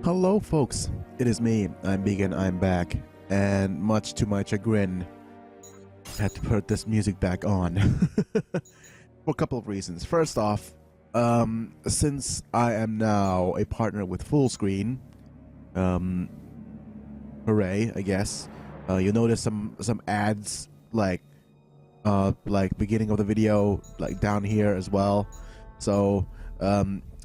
Hello folks, it is me, I'm Vegan, I'm back, and much to my chagrin, I had to put this music back on for a couple of reasons. First off, since I am now a partner with Full Screen, hooray, I guess, you'll notice some ads like beginning of the video, like down here as well. So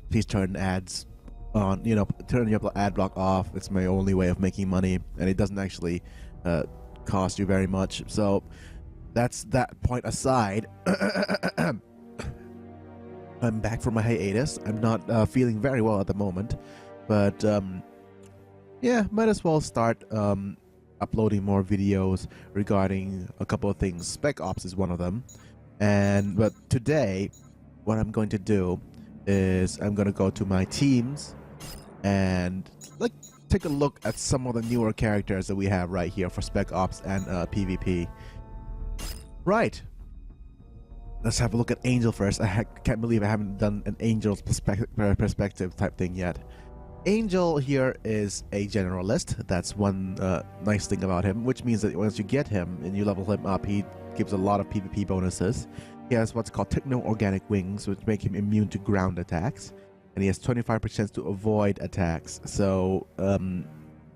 please turn ads on, turn your ad block off. It's my only way of making money, and it doesn't actually cost you very much. So that's that point aside. I'm back from my hiatus. I'm not feeling very well at the moment, but yeah, might as well start uploading more videos regarding a couple of things. Spec Ops is one of them, but today what I'm going to do is I'm going to go to my teams and take a look at some of the newer characters that we have right here for Spec Ops and PvP. Right, let's have a look at Angel first. I can't believe I haven't done an Angel's perspective type thing yet. Angel here is a generalist. That's one nice thing about him, which means that once you get him and you level him up, he gives a lot of PvP bonuses. He has what's called techno-organic wings, which make him immune to ground attacks, and he has 25% to avoid attacks. So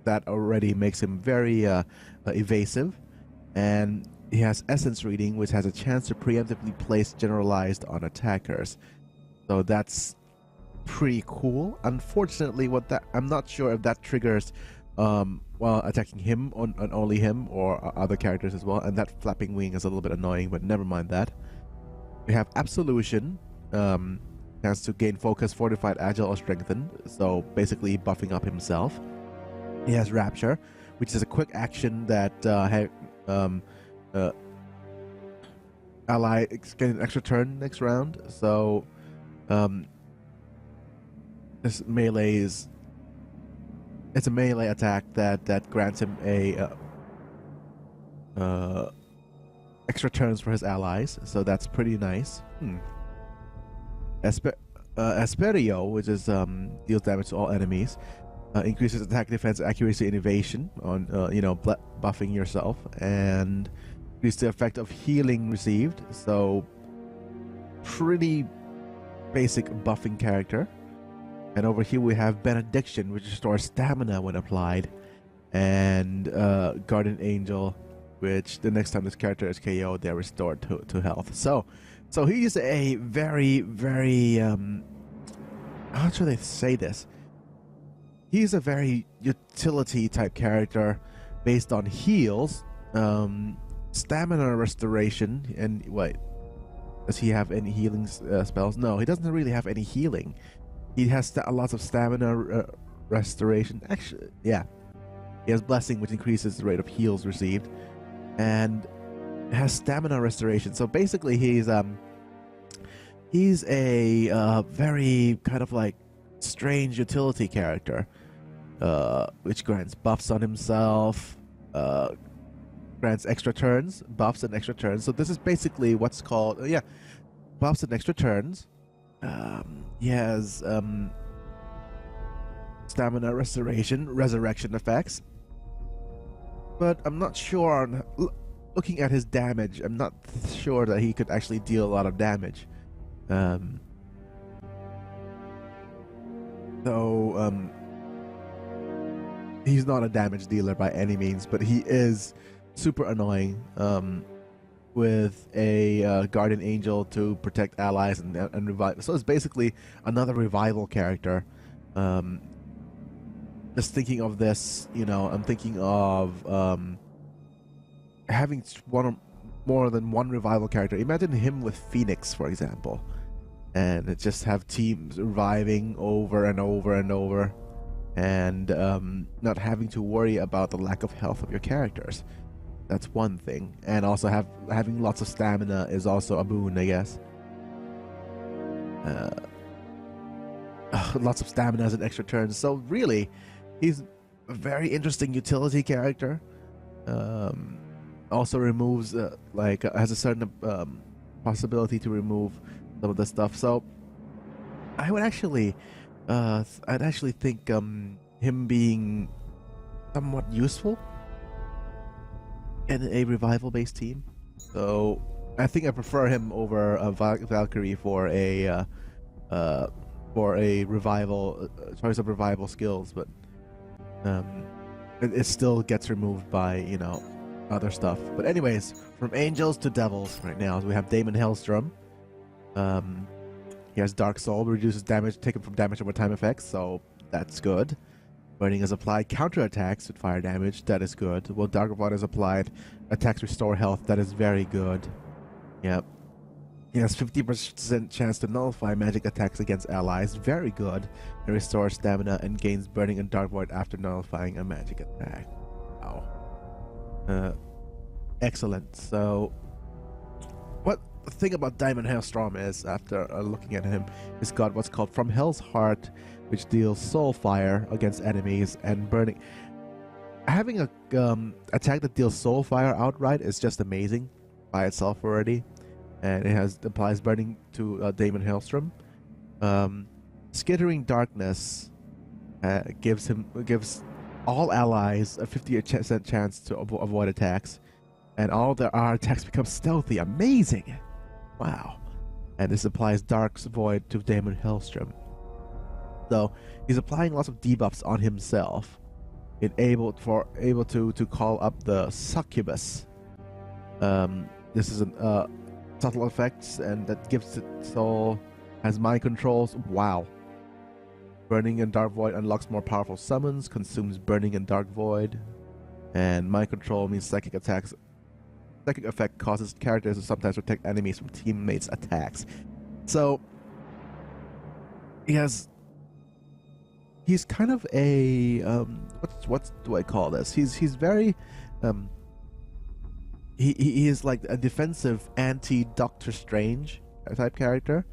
that already makes him very evasive. And he has essence reading, which has a chance to preemptively place generalized on attackers. So that's pretty cool. Unfortunately, I'm not sure if that triggers while attacking him on only him or other characters as well. And that flapping wing is a little bit annoying, but never mind that. We have Absolution, chance to gain focus, fortified, agile, or strengthened. So basically buffing up himself. He has Rapture, which is a quick action that ally get an extra turn next round. So this melee it's a melee attack that grants him a extra turns for his allies, so that's pretty nice. Asperio, which is deals damage to all enemies, increases attack, defense, accuracy, and evasion on buffing yourself, and increases the effect of healing received. So pretty basic buffing character. And over here we have Benediction, which restores stamina when applied, and Guardian Angel, which the next time this character is KO'd, they're restored to health. So he's a very, very how should I say this? He's a very utility type character based on heals, stamina restoration, and wait, does he have any healing spells? No, he doesn't really have any healing. He has lots of stamina restoration. Actually, yeah. He has Blessing, which increases the rate of heals received, and has stamina restoration. So basically, he's a very kind of like strange utility character, which grants buffs on himself, grants extra turns, buffs and extra turns. So this is basically what's called buffs and extra turns. He has stamina restoration, resurrection effects, but I'm not sure on looking at his damage. I'm not sure that he could actually deal a lot of damage. He's not a damage dealer by any means, but he is super annoying. With a Guardian Angel to protect allies and revive. So it's basically another revival character. Just thinking of this, I'm thinking of having more than one revival character. Imagine him with Phoenix, for example, and it just have teams reviving over and over and over, and not having to worry about the lack of health of your characters. That's one thing, and also having lots of stamina is also a boon, I guess. Lots of stamina as an extra turn. So really, he's a very interesting utility character. Also removes has a certain possibility to remove some of the stuff. So I would actually I'd actually think him being somewhat useful in a revival-based team. So I think I prefer him over a Valkyrie for a revival choice of revival skills, but it still gets removed by other stuff. But anyways, from angels to devils right now, we have Daimon Hellstrom. He has Dark Soul, reduces damage taken from damage over time effects, so that's good. Burning is applied counterattacks with fire damage, that is good. While Dark Void is applied, attacks restore health, that is very good. Yep. He has 50% chance to nullify magic attacks against allies, very good. And restores stamina and gains Burning and Dark Void after nullifying a magic attack. Wow. Excellent. So, what the thing about Daimon Hellstrom is, after looking at him, he's got what's called From Hell's Heart, which deals soul fire against enemies, and burning. Having a attack that deals soul fire outright is just amazing by itself already, and it applies burning to Daimon Hellstrom. Skittering Darkness gives all allies a 50% chance to avoid attacks, and all our attacks become stealthy. Amazing! Wow. And this applies Dark Void to Daimon Hellstrom. So he's applying lots of debuffs on himself, able to call up the succubus. This is a subtle effects, and that gives it soul, has mind controls. Wow. Burning and Dark Void unlocks more powerful summons, consumes Burning and Dark Void, and mind control means psychic attacks. Psychic effect causes characters to sometimes protect enemies from teammates' attacks. So he's kind of a what do I call this? He's very he is like a defensive anti-Doctor Strange type character.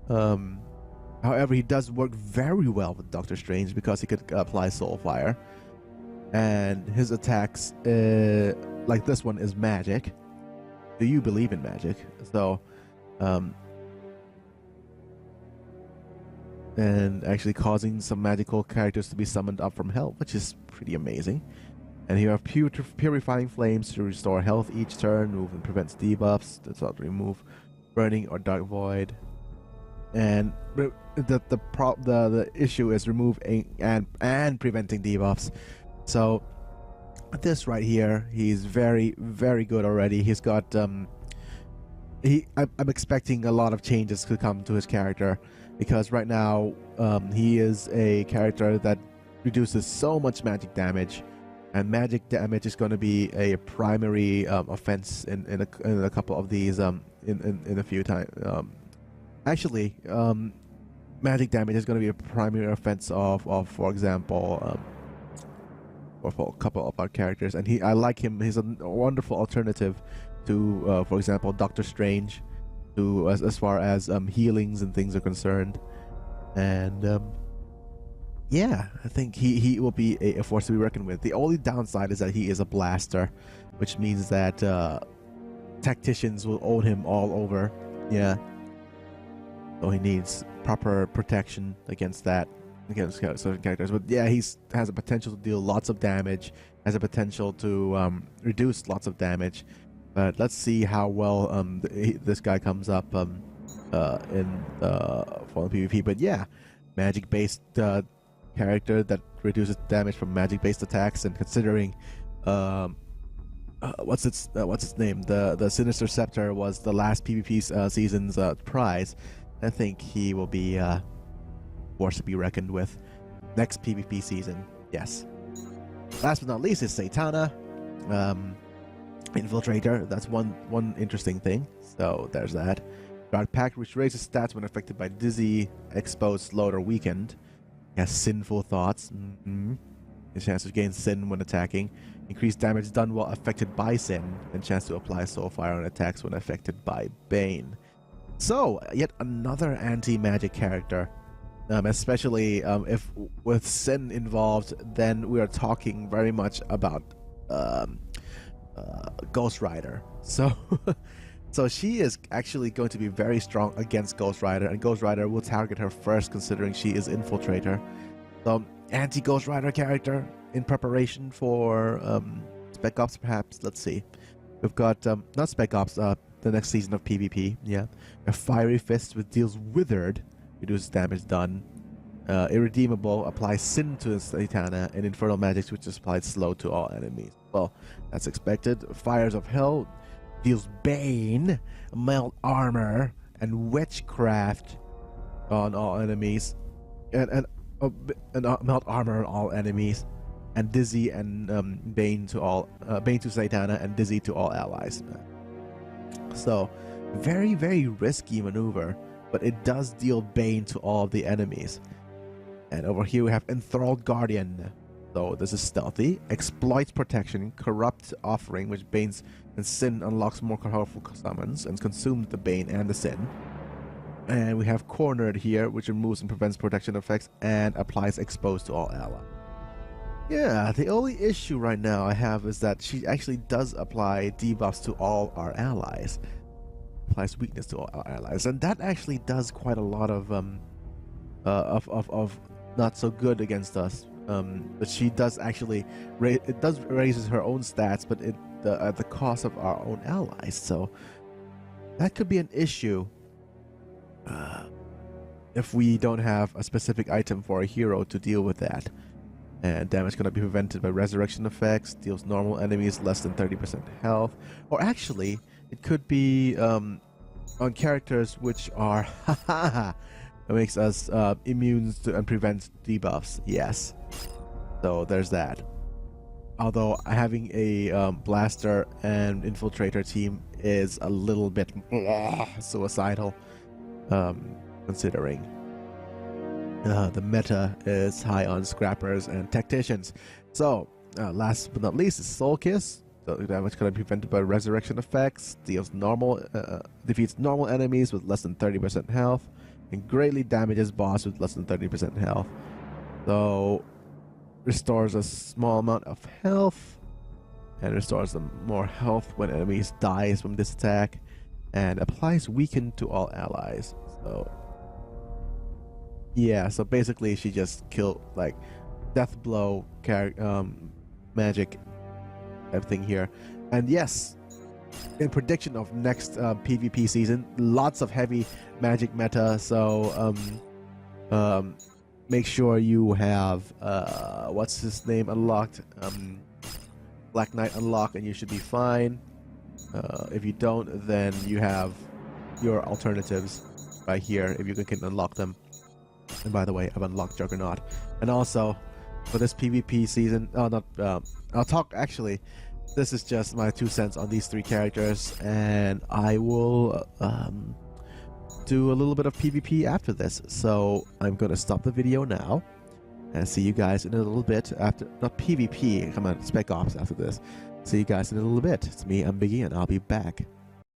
However, he does work very well with Doctor Strange because he could apply Soul Fire, and his attacks, like this one, is magic. Do you believe in magic? So, and actually causing some magical characters to be summoned up from hell, which is pretty amazing. And here have Purifying Flames to restore health each turn, remove and prevents debuffs. That's not remove Burning or Dark Void. And the issue is removing and preventing debuffs. So this right here, he's very, very good already. He's got I'm expecting a lot of changes to come to his character, because right now he is a character that reduces so much magic damage, and magic damage is going to be a primary offense in a couple of these in a few times. Actually, magic damage is going to be a primary offense of for example, for a couple of our characters, and I like him. He's a wonderful alternative to, for example, Doctor Strange, to as far as healings and things are concerned. And yeah, I think he will be a force to be reckoned with. The only downside is that he is a blaster, which means that tacticians will own him all over. Yeah. So he needs proper protection against that, against certain characters. But yeah, he has a potential to deal lots of damage, has a potential to reduce lots of damage. But let's see how well this guy comes up in for the PvP. But yeah, magic-based character that reduces damage from magic-based attacks, and considering what's its name? The Sinister Scepter was the last PvP season's prize. I think he will be a force to be reckoned with next PvP season. Yes. Last but not least is Santana, Infiltrator. That's one interesting thing. So there's that. Dark Pact, which raises stats when affected by dizzy, exposed, slowed, or weakened. He has Sinful Thoughts. His chance to gain sin when attacking. Increased damage done while affected by sin, and chance to apply Soul Fire on attacks when affected by Bane. So, yet another anti-magic character. Especially if with sin involved, then we are talking very much about Ghost Rider. So, so she is actually going to be very strong against Ghost Rider, and Ghost Rider will target her first, considering she is Infiltrator. So anti-Ghost Rider character in preparation for Spec Ops, perhaps. Let's see. We've got not Spec Ops, the next season of PvP. Yeah, a Fiery Fist, which deals withered, reduces damage done. Irredeemable, applies Sin to Santana, and Infernal Magics, which is applied slow to all enemies. Well, that's expected. Fires of Hell deals Bane, Melt Armor, and Witchcraft on all enemies, and Melt Armor on all enemies, and Dizzy and Bane to Santana, and Dizzy to all allies. So, very, very risky maneuver, but it does deal Bane to all of the enemies. And over here we have Enthralled Guardian. So this is stealthy, exploits protection, corrupt offering, which Bane's and Sin unlocks more powerful summons and consumes the Bane and the Sin. And we have Cornered here, which removes and prevents protection effects and applies exposed to all allies. Yeah, the only issue right now I have is that she actually does apply debuffs to all our allies. Applies weakness to all our allies, and that actually does quite a lot of not so good against us. But she does actually it does raises her own stats, but at the cost of our own allies. So that could be an issue if we don't have a specific item for a hero to deal with that. And damage cannot be prevented by resurrection effects, deals normal enemies less than 30% health. Or actually, it could be on characters which are it makes us immune to and prevents debuffs. Yes. So there's that. Although having a blaster and infiltrator team is a little bit suicidal, considering the meta is high on scrappers and tacticians. So last but not least is Soul Kiss. So damage can be prevented by resurrection effects, deals defeats normal enemies with less than 30% health, and greatly damages boss with less than 30% health. So restores a small amount of health and restores them more health when enemies dies from this attack, and applies weaken to all allies. So yeah, so basically she just killed like death blow magic everything here. And yes, in prediction of next PvP season, lots of heavy magic meta, so make sure you have what's his name unlocked, Black Knight unlocked, and you should be fine. If you don't, then you have your alternatives right here if you can unlock them. And by the way, I've unlocked Juggernaut. And also for this PvP season, I'll talk, actually this is just my 2 cents on these 3 characters, and I will do a little bit of PvP after this. So I'm gonna stop the video now and see you guys in a little bit after, not PvP, come on, Spec Ops after this. See you guys in a little bit. It's me, I'm Biggie, and I'll be back.